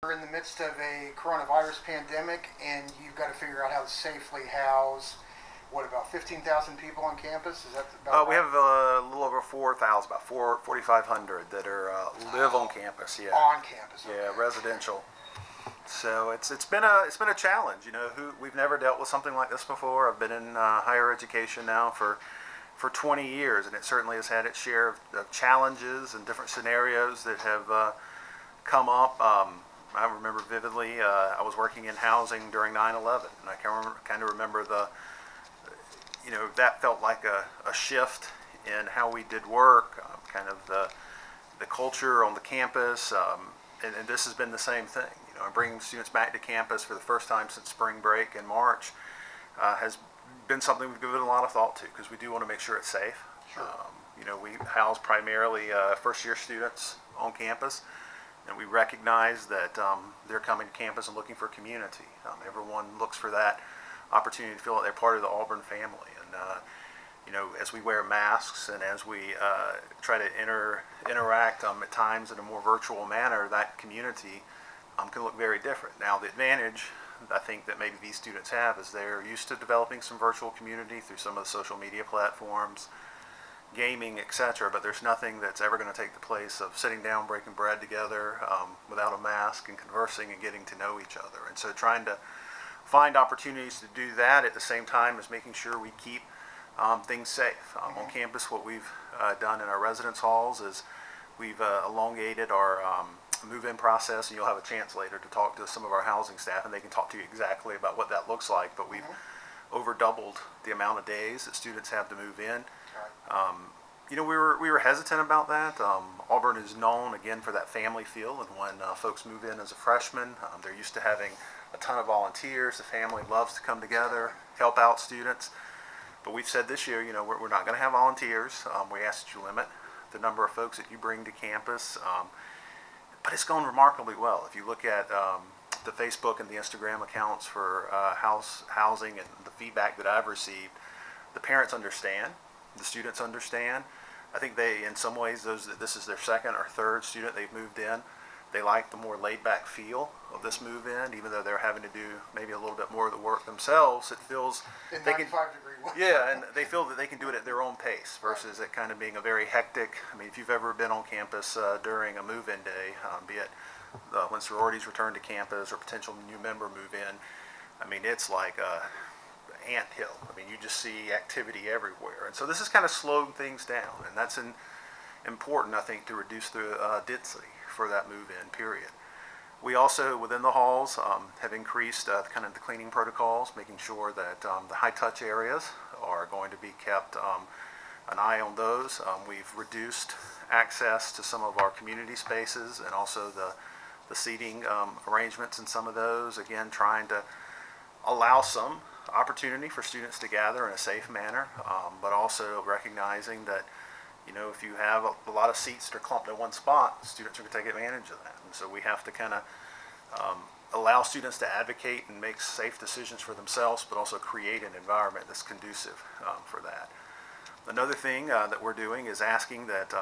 We're in the midst of a coronavirus pandemic, and you've got to figure out how to safely house, about 15,000 people on campus? Is that about We have a little over 4,000, about 4,500 that are live on campus. Yeah. On campus. Okay. Yeah, residential. So it's been a challenge. We've never dealt with something like this before. I've been in higher education now for 20 years, and it certainly has had its share of challenges and different scenarios that have come up. I remember vividly, I was working in housing during 9/11, and I kind of remember that felt like a shift in how we did work, kind of the culture on the campus, and this has been the same thing. Bringing students back to campus for the first time since spring break in March has been something we've given a lot of thought to, because we do want to make sure it's safe. Sure. We house primarily first-year students on campus, and we recognize that they're coming to campus and looking for community. Everyone looks for that opportunity to feel like they're part of the Auburn family. And as we wear masks and as we try to interact at times in a more virtual manner, that community can look very different. Now, the advantage I think that maybe these students have is they're used to developing some virtual community through some of the social media platforms, gaming, etc., but there's nothing that's ever going to take the place of sitting down, breaking bread together without a mask and conversing and getting to know each other. And so trying to find opportunities to do that at the same time as making sure we keep things safe. On campus, what we've done in our residence halls is we've elongated our move-in process, and you'll have a chance later to talk to some of our housing staff, and they can talk to you exactly about what that looks like. But we've over doubled the amount of days that students have to move in. We were hesitant about that. Auburn is known again for that family feel, and when folks move in as a freshman, they're used to having a ton of volunteers. The family loves to come together, help out students. But we've said this year, we're not going to have volunteers. We ask that you limit the number of folks that you bring to campus. But it's gone remarkably well. If you look at the Facebook and the Instagram accounts for housing and the feedback that I've received, the parents understand, the students understand. I think they, in some ways, this is their second or third student they've moved in. They like the more laid-back feel of this move-in, even though they're having to do maybe a little bit more of the work themselves. It feels in 95-degree weather. Yeah, and they feel that they can do it at their own pace versus it kind of being a very hectic. I mean, if you've ever been on campus during a move-in day, be it when sororities return to campus or potential new member move in, I mean, it's like a anthill. I mean, you just see activity everywhere, and so this has kind of slowed things down, and that's important, I think, to reduce the density for that move-in period. We also, within the halls, have increased kind of the cleaning protocols, making sure that the high-touch areas are going to be kept an eye on those. We've reduced access to some of our community spaces and also the seating arrangements in some of those, again, trying to allow some opportunity for students to gather in a safe manner, but also recognizing that if you have a lot of seats that are clumped in one spot, students are going to take advantage of that. And so we have to kind of allow students to advocate and make safe decisions for themselves, but also create an environment that's conducive for that. Another thing that we're doing is asking that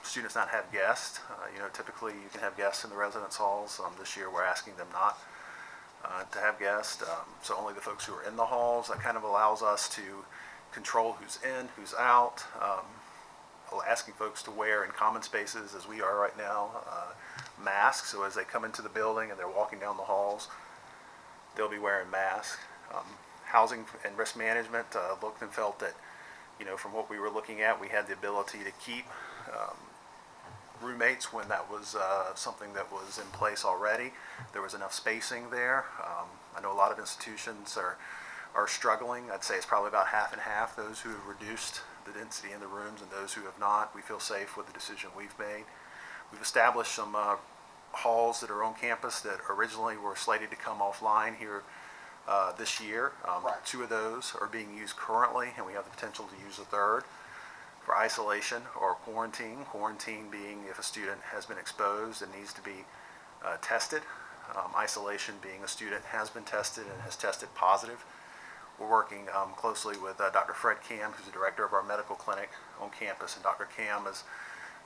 students not have guests. Typically you can have guests in the residence halls. This year we're asking them not to have guests, so only the folks who are in the halls. That kind of allows us to control who's in, who's out. Asking folks to wear in common spaces, as we are right now, masks. So as they come into the building and they're walking down the halls, they'll be wearing masks. Housing and risk management looked and felt that, from what we were looking at, we had the ability to keep roommates when that was something that was in place already. There was enough spacing there. I know a lot of institutions are struggling. I'd say it's probably about half and half, those who have reduced the density in the rooms and those who have not. We feel safe with the decision we've made. We've established some halls that are on campus that originally were slated to come offline here this year. Right. 2 of those are being used currently, and we have the potential to use a third for isolation or quarantine. Quarantine being if a student has been exposed and needs to be tested. Isolation being a student has been tested and has tested positive. We're working closely with Dr. Fred Cam, who's the director of our medical clinic on campus, and Dr. Cam is,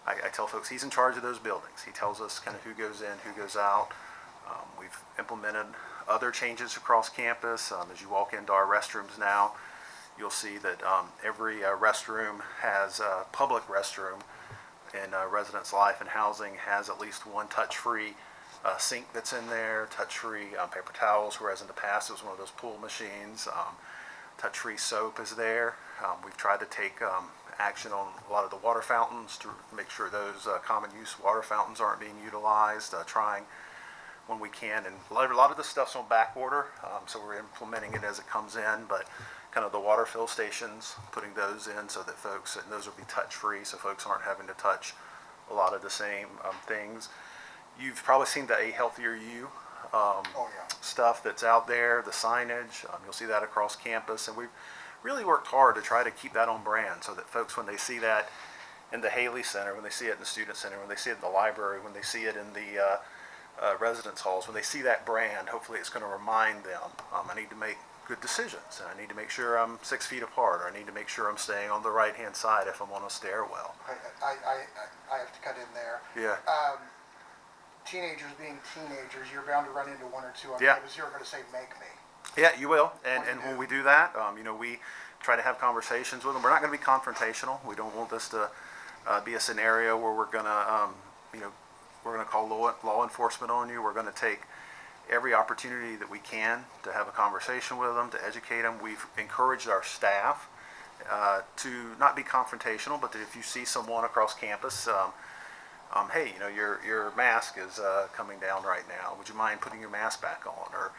I tell folks, he's in charge of those buildings. He tells us kind of who goes in, who goes out. implemented other changes across campus. As you walk into our restrooms now, you'll see that every restroom has a public restroom, and residence life and housing has at least one touch-free sink that's in there, touch-free paper towels, whereas in the past it was one of those pull machines. Touch-free soap is there. We've tried to take action on a lot of the water fountains to make sure those common use water fountains aren't being utilized, trying when we can. And a lot of the stuff's on back order, so we're implementing it as it comes in, but kind of the water fill stations, putting those in so that folks, and those will be touch-free, so folks aren't having to touch a lot of the same things. You've probably seen the A Healthier You stuff that's out there, the signage. You'll see that across campus, and we've really worked hard to try to keep that on brand so that folks, when they see that in the Haley Center, when they see it in the Student Center, when they see it in the library, when they see it in the residence halls, when they see that brand, hopefully it's going to remind them, I need to make good decisions, and I need to make sure I'm 6 feet apart, or I need to make sure I'm staying on the right-hand side if I'm on a stairwell. I have to cut in there. Yeah. Teenagers being teenagers, you're bound to run into one or two on Yeah. campus who are going to say, make me. Yeah, you will. And What do you when do? we do that, we try to have conversations with them. We're not going to be confrontational. We don't want this to be a scenario where we're going to, we're going to call law enforcement on you. We're going to take every opportunity that we can to have a conversation with them, to educate them. We've encouraged our staff to not be confrontational, but that if you see someone across campus, hey, your mask is coming down right now. Would you mind putting your mask back on? Or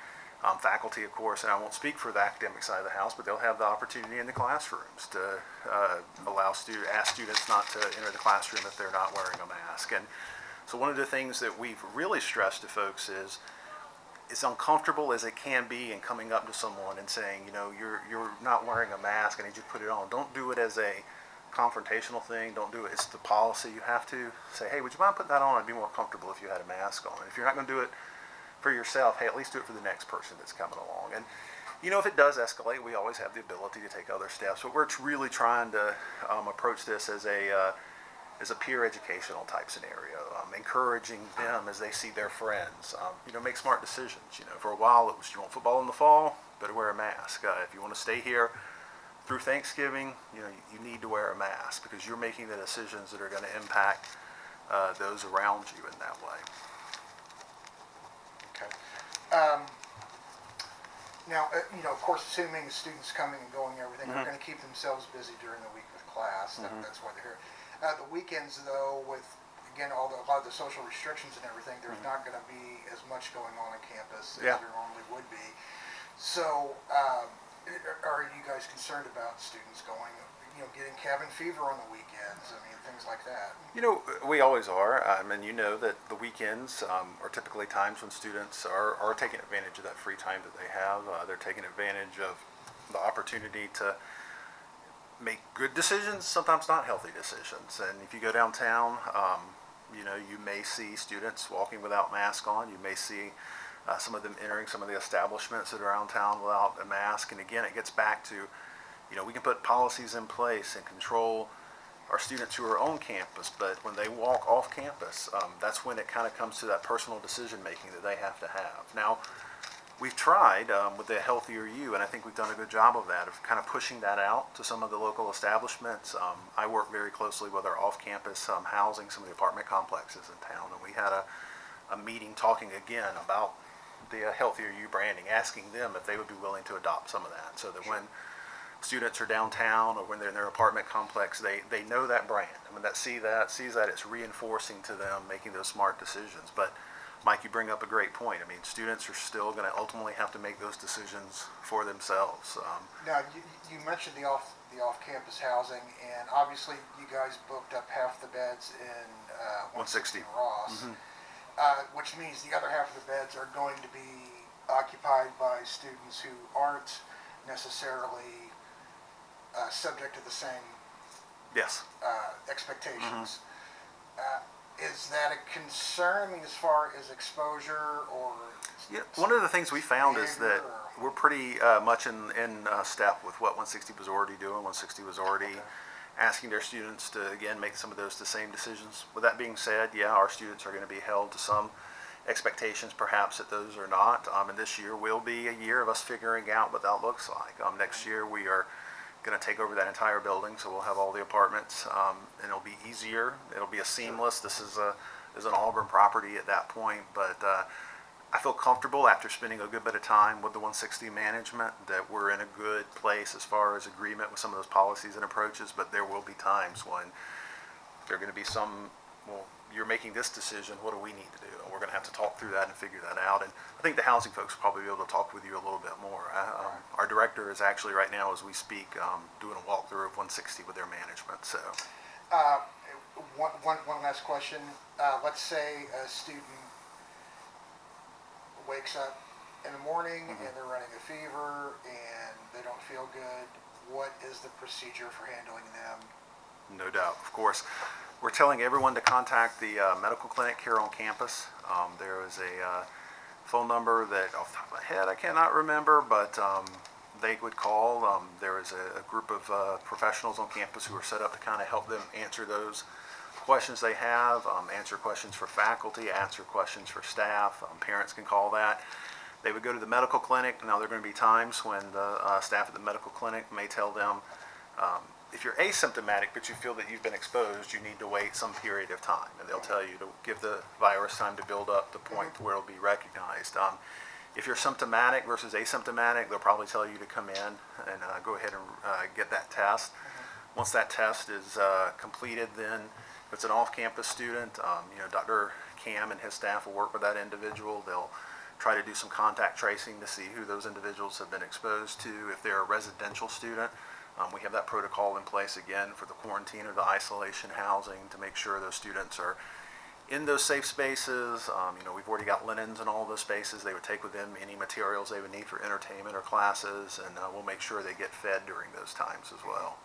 faculty, of course, and I won't speak for the academic side of the house, but they'll have the opportunity in the classrooms to ask students not to enter the classroom if they're not wearing a mask. And so one of the things that we've really stressed to folks is, as uncomfortable as it can be in coming up to someone and saying, you're not wearing a mask, I need you to put it on. Don't do it as a confrontational thing. Don't do it. It's the policy. You have to say, hey, would you mind putting that on? I'd be more comfortable if you had a mask on. If you're not going to do it for yourself, hey, at least do it for the next person that's coming along. And if it does escalate, we always have the ability to take other steps. But we're really trying to approach this as a peer educational type scenario, encouraging them as they see their friends, make smart decisions. For a while it was, you want football in the fall, better wear a mask. If you want to stay here through Thanksgiving, you need to wear a mask because you're making the decisions that are going to impact those around you in that way. Okay. Now, of course, assuming the students coming and going and everything are going to keep themselves busy during the week with class, that's why they're here. The weekends, though, with, again, a lot of the social restrictions and everything, there's not going to be as much going on campus as there normally would be. So, are you guys concerned about students going, getting cabin fever on the weekends? I mean, things like that. We always are. And that the weekends are typically times when students are taking advantage of that free time that they have. They're taking advantage of the opportunity to make good decisions, sometimes not healthy decisions. And if you go downtown, you may see students walking without masks on. You may see some of them entering some of the establishments that are around town without a mask. And again, it gets back to, we can put policies in place and control our students who are on campus, but when they walk off campus, that's when it kind of comes to that personal decision making that they have to have. Now, we've tried with the Healthier You, and I think we've done a good job of that, of kind of pushing that out to some of the local establishments. I work very closely with our off-campus housing, some of the apartment complexes in town, and we had a meeting talking again about the Healthier You branding, asking them if they would be willing to adopt some of that, so that when students are downtown or when they're in their apartment complex, they know that brand. I mean, sees that it's reinforcing to them making those smart decisions. But Mike, you bring up a great point. I mean, students are still going to ultimately have to make those decisions for themselves. Now, you mentioned the off-campus housing, and obviously you guys booked up half the beds in 160 Ross, which means the other half of the beds are going to be occupied by students who aren't necessarily subject to the same expectations. Is that a concern? I mean, as far as exposure or? Yeah, one of the things we found is that we're pretty much in step with what 160 was already doing. 160 was already asking their students to, again, make some of those the same decisions. With that being said, our students are going to be held to some expectations perhaps that those are not. And this year will be a year of us figuring out what that looks like. Next year we are going to take over that entire building, so we'll have all the apartments, and it'll be easier. It'll be a seamless. This is an Auburn property at that point, but I feel comfortable after spending a good bit of time with the 160 management that we're in a good place as far as agreement with some of those policies and approaches. But there will be times when there are going to be some, well, you're making this decision, what do we need to do? And we're going to have to talk through that and figure that out. And I think the housing folks will probably be able to talk with you a little bit more. Our director is actually right now, as we speak, doing a walkthrough of 160 with their management. So, one last question. Let's say a student wakes up in the morning and they're running a fever and they don't feel good. What is the procedure for handling them? no doubt, of course. We're telling everyone to contact the medical clinic here on campus. There is a phone number that, off the top of my head, I cannot remember, but they would call. There is a group of professionals on campus who are set up to kind of help them answer those questions they have, answer questions for faculty, answer questions for staff. Parents can call that. They would go to the medical clinic. Now, there are going to be times when the staff at the medical clinic may tell them, if you're asymptomatic but you feel that you've been exposed, you need to wait some period of time. And they'll tell you to give the virus time to build up the point to where it'll be recognized. If you're symptomatic versus asymptomatic, they'll probably tell you to come in and go ahead and get that test. Once that test is completed, then if it's an off-campus student, Dr. Cam and his staff will work with that individual. They'll try to do some contact tracing to see who those individuals have been exposed to. If they're a residential student, we have that protocol in place again for the quarantine or the isolation housing to make sure those students are in those safe spaces. We've already got linens in all those spaces. They would take with them any materials they would need for entertainment or classes, and we'll make sure they get fed during those times as well.